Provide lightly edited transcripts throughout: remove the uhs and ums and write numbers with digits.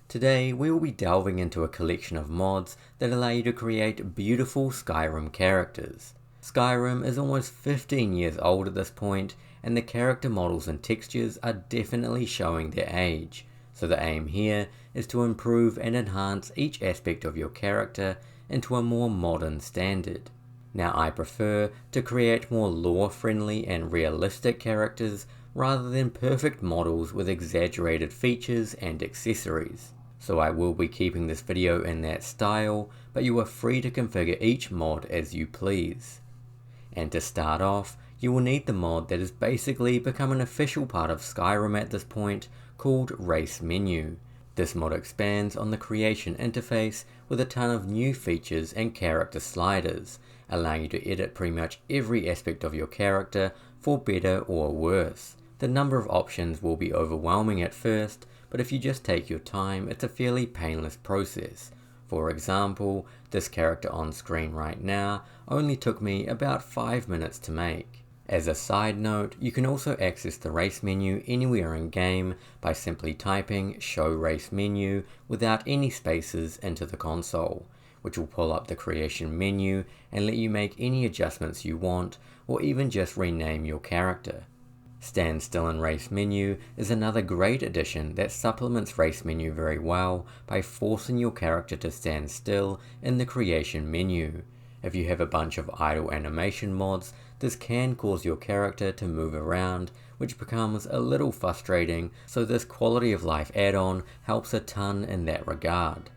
Today we will be delving into a collection of mods that allow you to create beautiful Skyrim characters. Skyrim is almost 15 years old at this point, and the character models and textures are definitely showing their age, so the aim here is to improve and enhance each aspect of your character into a more modern standard. Now I prefer to create more lore-friendly and realistic characters rather than perfect models with exaggerated features and accessories. So I will be keeping this video in that style, but you are free to configure each mod as you please. And to start off, you will need the mod that has basically become an official part of Skyrim at this point, called Racemenu. This mod expands on the creation interface with a ton of new features and character sliders, allowing you to edit pretty much every aspect of your character for better or worse. The number of options will be overwhelming at first, but if you just take your time, it's a fairly painless process. For example, this character on screen right now only took me about 5 minutes to make. As a side note, you can also access the race menu anywhere in game by simply typing show race menu without any spaces into the console, which will pull up the creation menu and let you make any adjustments you want, or even just rename your character. Stand still in Racemenu is another great addition that supplements Racemenu very well by forcing your character to stand still in the creation menu. If you have a bunch of idle animation mods, this can cause your character to move around, which becomes a little frustrating, so this quality of life add-on helps a ton in that regard.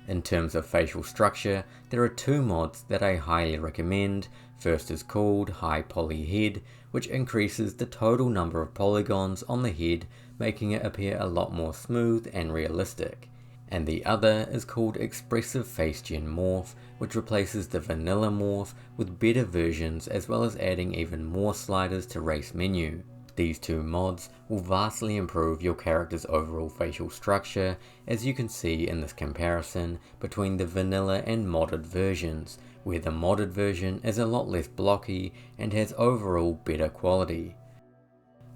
In terms of facial structure, there are two mods that I highly recommend. First is called High Poly Head, which increases the total number of polygons on the head, making it appear a lot more smooth and realistic. And the other is called Expressive Facegen Morph, which replaces the vanilla morph with better versions, as well as adding even more sliders to Racemenu. These two mods will vastly improve your character's overall facial structure, as you can see in this comparison between the vanilla and modded versions, where the modded version is a lot less blocky and has overall better quality.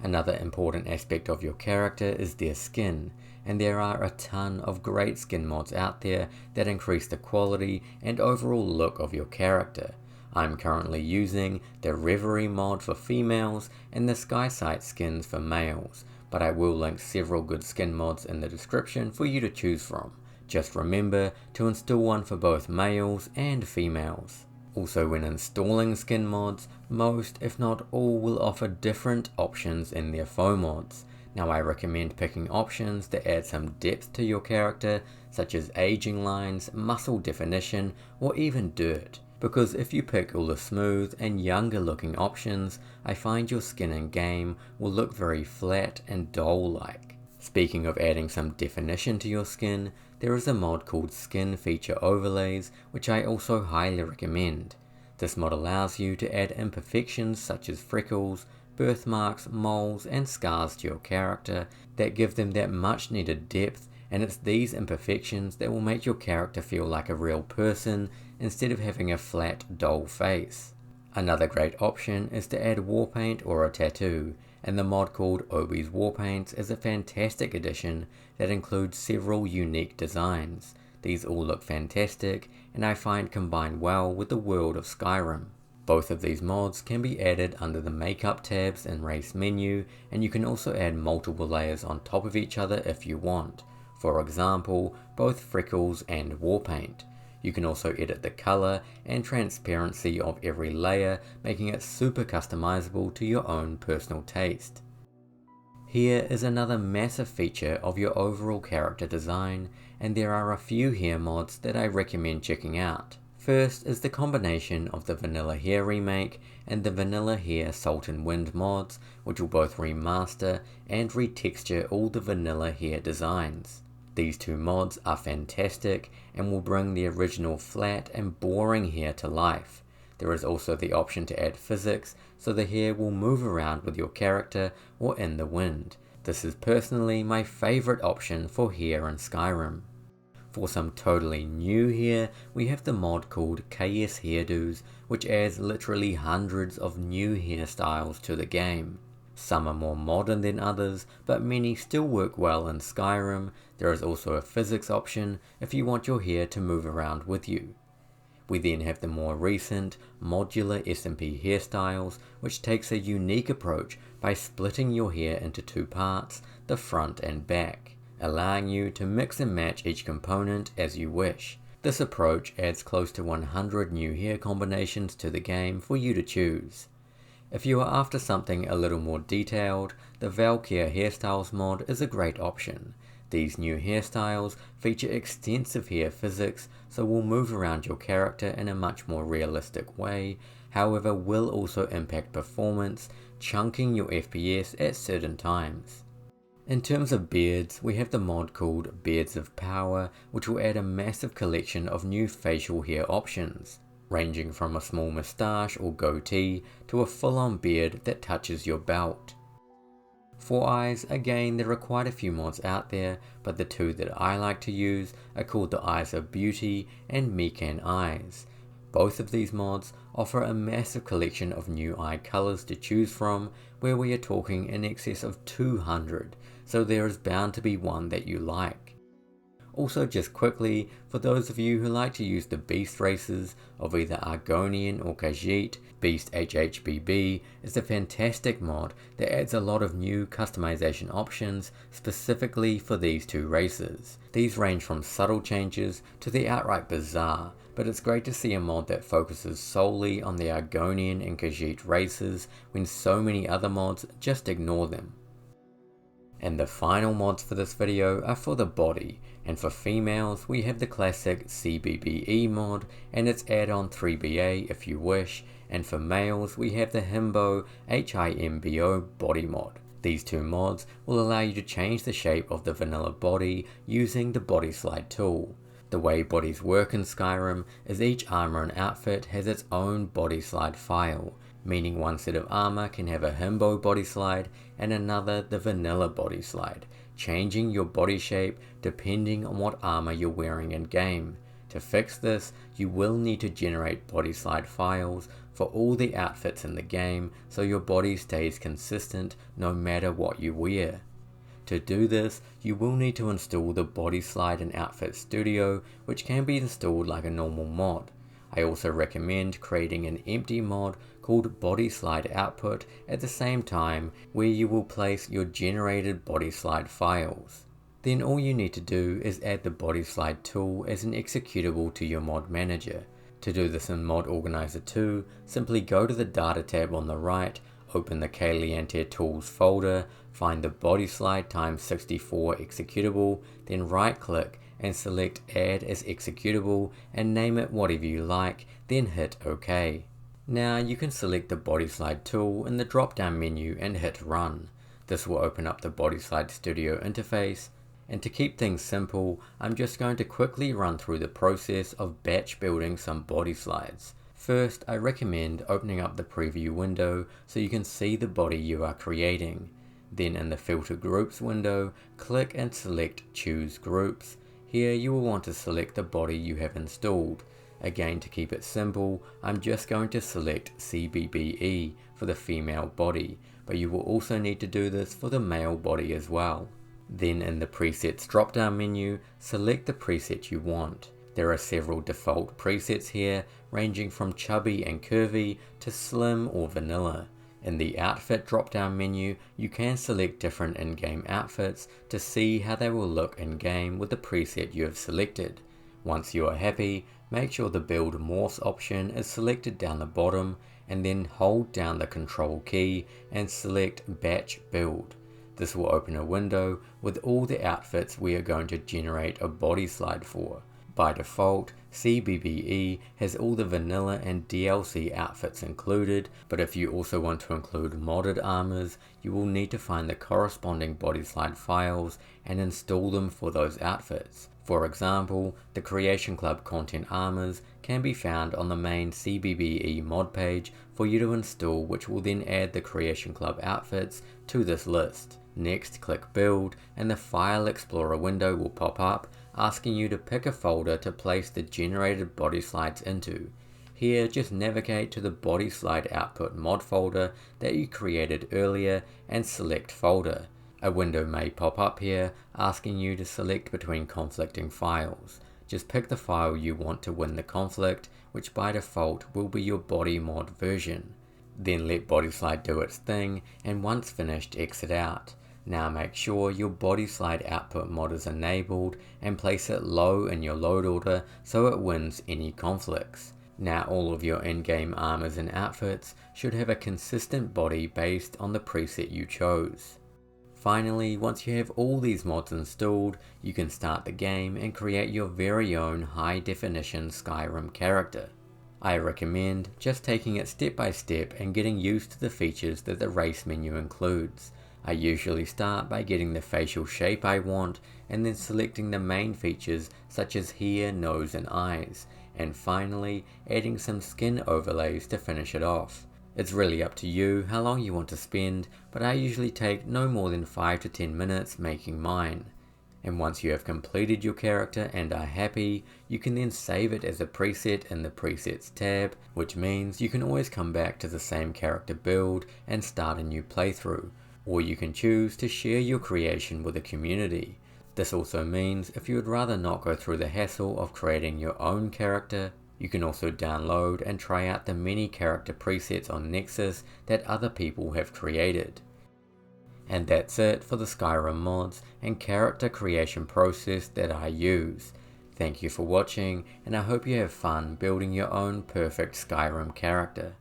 Another important aspect of your character is their skin, and there are a ton of great skin mods out there that increase the quality and overall look of your character. I'm currently using the Reverie mod for females and the Skysight skins for males, but I will link several good skin mods in the description for you to choose from. Just remember to install one for both males and females. Also, when installing skin mods, most if not all will offer different options in their faux mods. Now I recommend picking options that add some depth to your character, such as aging lines, muscle definition, or even dirt. Because if you pick all the smooth and younger looking options, I find your skin in game will look very flat and dull-like. Speaking of adding some definition to your skin, there is a mod called Skin Feature Overlays, which I also highly recommend. This mod allows you to add imperfections such as freckles, birthmarks, moles, and scars to your character that give them that much needed depth, and it's these imperfections that will make your character feel like a real person instead of having a flat, dull face. Another great option is to add Warpaint or a tattoo, and the mod called Obis Warpaint is a fantastic addition that includes several unique designs. These all look fantastic, and I find combine well with the world of Skyrim. Both of these mods can be added under the makeup tabs in Racemenu, and you can also add multiple layers on top of each other if you want. For example, both freckles and Warpaint. You can also edit the color and transparency of every layer, making it super customizable to your own personal taste. Here is another massive feature of your overall character design, and there are a few hair mods that I recommend checking out. First is the combination of the Vanilla Hair Remake and the Vanilla Hair Salt and Wind mods, which will both remaster and retexture all the vanilla hair designs. These two mods are fantastic and will bring the original flat and boring hair to life. There is also the option to add physics, so the hair will move around with your character or in the wind. This is personally my favorite option for hair in Skyrim. For some totally new hair, we have the mod called Hairdos, which adds literally hundreds of new hairstyles to the game. Some are more modern than others, but many still work well in Skyrim. There is also a physics option if you want your hair to move around with you. We then have the more recent Modular SMP hairstyles, which takes a unique approach by splitting your hair into two parts, the front and back, allowing you to mix and match each component as you wish. This approach adds close to 100 new hair combinations to the game for you to choose. If you are after something a little more detailed, the Valkyr hairstyles mod is a great option. These new hairstyles feature extensive hair physics, so will move around your character in a much more realistic way, however will also impact performance, chunking your FPS at certain times. In terms of beards, we have the mod called Beards of Power, which will add a massive collection of new facial hair options, ranging from a small moustache or goatee to a full-on beard that touches your belt. For eyes, again there are quite a few mods out there, but the two that I like to use are called the Eyes of Beauty and Mikan Eyes. Both of these mods offer a massive collection of new eye colours to choose from, where we are talking in excess of 200, so there is bound to be one that you like. Also, just quickly, for those of you who like to use the beast races of either Argonian or Khajiit, BeastHHBB is a fantastic mod that adds a lot of new customization options specifically for these two races. These range from subtle changes to the outright bizarre, but it's great to see a mod that focuses solely on the Argonian and Khajiit races when so many other mods just ignore them. And the final mods for this video are for the body, and for females we have the classic CBBE mod and its add-on 3BA if you wish, and for males we have the Himbo HIMBO body mod. These two mods will allow you to change the shape of the vanilla body using the Bodyslide tool. The way bodies work in Skyrim is each armor and outfit has its own Bodyslide file, meaning one set of armor can have a Himbo Bodyslide and another the vanilla Bodyslide, changing your body shape depending on what armor you're wearing in game. To fix this, you will need to generate Bodyslide files for all the outfits in the game so your body stays consistent no matter what you wear. To do this, you will need to install the Bodyslide in Outfit Studio, which can be installed like a normal mod. I also recommend creating an empty mod called Bodyslide Output at the same time, where you will place your generated Bodyslide files. Then all you need to do is add the Bodyslide tool as an executable to your mod manager. To do this in Mod Organizer 2, simply go to the Data tab on the right, open the Caliente tools folder, find the Bodyslide x64 executable, then right click and select Add as Executable and name it whatever you like, then hit OK. Now you can select the Bodyslide tool in the drop down menu and hit Run. This will open up the Bodyslide Studio interface, and to keep things simple, I'm just going to quickly run through the process of batch building some Bodyslides. First, I recommend opening up the preview window so you can see the body you are creating. Then in the Filter Groups window, click and select Choose Groups. Here you will want to select the body you have installed. Again, to keep it simple, I'm just going to select CBBE for the female body, but you will also need to do this for the male body as well. Then in the Presets drop-down menu, select the preset you want. There are several default presets here, ranging from chubby and curvy to slim or vanilla. In the Outfit drop-down menu, you can select different in-game outfits to see how they will look in-game with the preset you have selected. Once you are happy, make sure the Build Morphs option is selected down the bottom, and then hold down the Control key and select Batch Build. This will open a window with all the outfits we are going to generate a Bodyslide for. By default, CBBE has all the vanilla and DLC outfits included, but if you also want to include modded armors, you will need to find the corresponding Bodyslide files and install them for those outfits. For example, the Creation Club content armors can be found on the main CBBE mod page for you to install, which will then add the Creation Club outfits to this list. Next, click Build, and the File Explorer window will pop up, asking you to pick a folder to place the generated Bodyslides into. Here, just navigate to the Bodyslide output mod folder that you created earlier and select folder. A window may pop up here asking you to select between conflicting files. Just pick the file you want to win the conflict, which by default will be your body mod version. Then let Bodyslide do its thing, and once finished, exit out. Now make sure your Bodyslide output mod is enabled and place it low in your load order so it wins any conflicts. Now all of your in-game armors and outfits should have a consistent body based on the preset you chose. Finally, once you have all these mods installed, you can start the game and create your very own high-definition Skyrim character. I recommend just taking it step by step and getting used to the features that the race menu includes. I usually start by getting the facial shape I want and then selecting the main features such as hair, nose and eyes, and finally adding some skin overlays to finish it off. It's really up to you how long you want to spend, but I usually take no more than 5 to 10 minutes making mine. And once you have completed your character and are happy, you can then save it as a preset in the presets tab, which means you can always come back to the same character build and start a new playthrough, or you can choose to share your creation with a community. This also means if you would rather not go through the hassle of creating your own character, you can also download and try out the many character presets on Nexus that other people have created. And that's it for the Skyrim mods and character creation process that I use. Thank you for watching, and I hope you have fun building your own perfect Skyrim character.